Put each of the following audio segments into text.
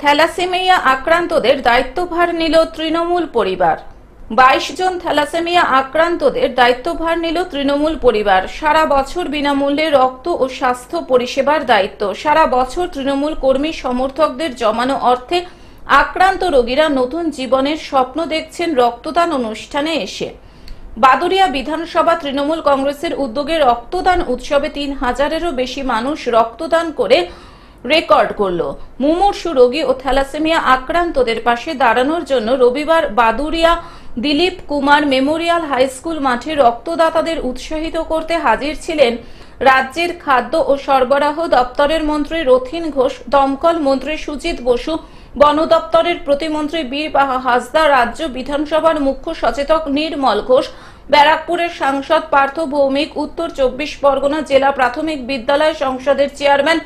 Thalassaemia আক্রান্তদের দায়িত্বভার নিল তৃণমূল পরিবার। 22 জন থ্যালাসেমিয়া আক্রান্তদের দায়িত্বভার নিল তৃণমূল পরিবার। সারা বছর বিনামূল্যে রক্ত ও স্বাস্থ্য পরিষেবার দায়িত্ব। সারা বছর তৃণমূল কর্মী সমর্থকদের জমানো অর্থে আক্রান্ত রোগীরা নতুন জীবনের স্বপ্ন দেখছেন রক্তদান অনুষ্ঠানে এসে। বাদুড়িয়া বিধানসভা তৃণমূল কংগ্রেসের উদ্যোগে রক্তদান উৎসবে 3000-এরও বেশি মানুষ রক্তদান করে রেকর্ড করল। মুমূর্ষু রোগী ও থ্যালাসেমিয়া আক্রান্তদের পাশে দাঁড়ানোর জন্য রবিবার Baduria Dilip Kumar memorial high school মাঠে রক্তদাতাদের উৎসাহিত করতে হাজির ছিলেন রাজ্যের খাদ্য ও সরবরাহ দপ্তরের মন্ত্রী রথীন ঘোষ, দমকল মন্ত্রী সুজিত বসু, বন দপ্তরের প্রতিমন্ত্রী বীরবাহা হাসদা, রাজ্য বিধানসভার মুখ্য সচেতক নির্মল ঘোষ, ব্যারাকপুরের সাংসদ পার্থ ভৌমিক, উত্তর 24 পরগনা জেলা প্রাথমিক বিদ্যালয় সংসদের চেয়ারম্যান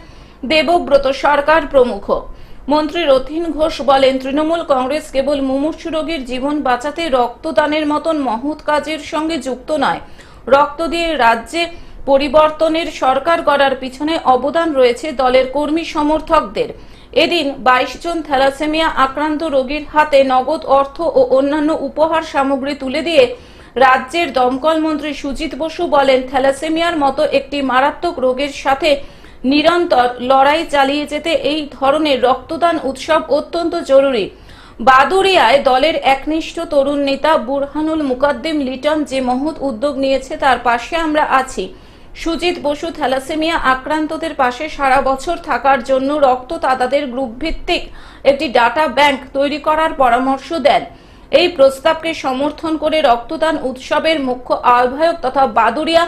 দেবব্রত সরকার প্রমুখ। মন্ত্রী রথীন ঘোষ বলেন, তৃণমূল কংগ্রেস কেবল মুমূর্ষু রোগীর জীবন বাঁচাতে রক্তদানের মতন মহৎ কাজের সঙ্গে যুক্ত নয়, রক্ত দিয়ে রাজ্যে পরিবর্তনের সরকার গড়ার পিছনে অবদান রয়েছে দলের কর্মী সমর্থকদের। এদিন 22 জন থ্যালাসেমিয়া আক্রান্ত রোগীর হাতে নগদ অর্থ ও অন্যান্য উপহার সামগ্রী তুলে দিয়ে রাজ্যের দমকল মন্ত্রী সুজিত বসু বলেন, থ্যালাসেমিয়ার মতো একটি মারাত্মক রোগের সাথে নিরন্তর লড়াই চালিয়ে যেতে এই ধরনের রক্তদান উৎসব অত্যন্ত জরুরি। বাদুড়িয়ায় দলের একনিষ্ঠ তরুণ নেতা বুরহানুল মুকাদ্দিম লিটন যে মহৎ উদ্যোগ নিয়েছে তার পাশে আমরা আছি। সুজিত বসু থ্যালাসেমিয়া আক্রান্তদের পাশে সারা বছর থাকার জন্য রক্তদাতাদের গ্রুপ ভিত্তিক একটি ডাটা ব্যাংক তৈরি করার পরামর্শ দেন। এই প্রস্তাবকে সমর্থন করে রক্তদান উৎসবের মুখ্য আহ্বায়ক তথা বাদুড়িয়া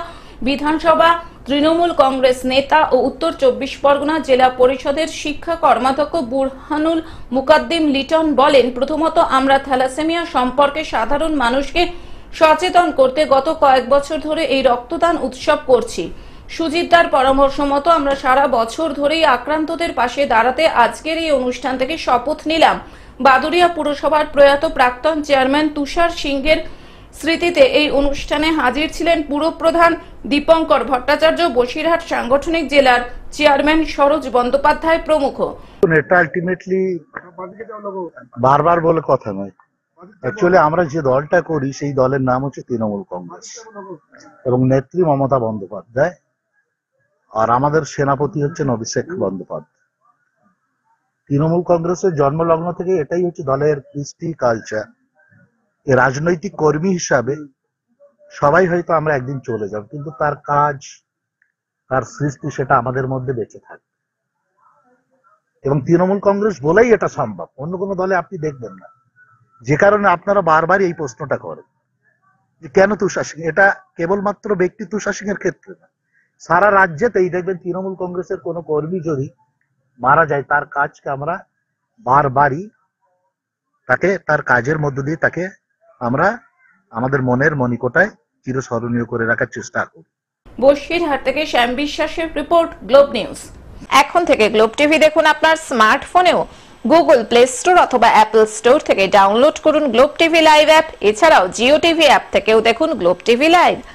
বিধানসভা তৃণমূল কংগ্রেস নেতা ও উত্তর 24 পরগনা জেলা পরিষদের শিক্ষা কর্মাধ্যক্ষ বুরহানুল মুকাদ্দিম লিটন বলেন, প্রথমত আমরা থ্যালাসেমিয়া সম্পর্কে সাধারণ মানুষকে সচেতন করতে গত কয়েক বছর ধরে এই রক্তদান উৎসব করছি। সুজিতদার পরামর্শ মতো আমরা সারা বছর ধরেই আক্রান্তদের পাশে দাঁড়াতে আজকের এই অনুষ্ঠান থেকে শপথ নিলাম। বাদুড়িয়া পুরসভার প্রয়াত প্রাক্তন চেয়ারম্যান তুষার সিংহের স্মৃতিতে এই অনুষ্ঠানে হাজির ছিলেন পুরপ্রধান দীপঙ্কর ভট্টাচার্য, বসিরহাট সাংগঠনিক জেলার চেয়ারম্যান সরোজ বন্দ্যোপাধ্যায় প্রমুখ। এটা আলটিমেটলি বারবার বলে কথা নয়, অ্যাকচুয়ালি আমরা যে দলটা করি সেই দলের নাম হচ্ছে তৃণমূল কংগ্রেস এবং নেত্রী মমতা বন্দ্যোপাধ্যায়, আর আমাদের সেনাপতি হচ্ছেন অভিষেক বন্দ্যোপাধ্যায়। তৃণমূল কংগ্রেসের জন্মলগ্ন থেকে এটাই হচ্ছে দলের কৃষ্টি কালচার। রাজনৈতিক কর্মী হিসাবে সবাই হয়তো আমরা একদিন চলে যাব, কিন্তু তার কাজ, তার সৃষ্টি সেটা আমাদের মধ্যে বেঁচে থাকবে এবং তৃণমূল কংগ্রেস বলেই এটা সম্ভব, অন্য কোনো দলে আপনি দেখবেন না। যে কারণে আপনারা বারবার এই প্রশ্নটা করেন যে কেন তুষার সিং, এটা কেবলমাত্র ব্যক্তি তুষার সিং এর ক্ষেত্রে না, সারা রাজ্যেতেই দেখবেন তৃণমূল কংগ্রেসের কোনো কর্মী যদি মারা যায় তার কাজকে আমরা বারবারই তাকে তার কাজের মধ্য দিয়ে তাকে আমরা আমাদের মনের মণিকোটায় চিরস্মরণীয় করে রাখার চেষ্টা করি। বসিরহাট থেকে শ্যাম বিশ্বাসের রিপোর্ট, গ্লোব নিউজ। এখন থেকে গ্লোব টিভি দেখুন আপনার স্মার্টফোনেও। গুগল প্লে স্টোর অথবা অ্যাপল স্টোর থেকে ডাউনলোড করুন গ্লোব টিভি লাইভ অ্যাপ। এছাড়াও জিও টিভি অ্যাপ থেকেও দেখুন গ্লোব টিভি লাইভ।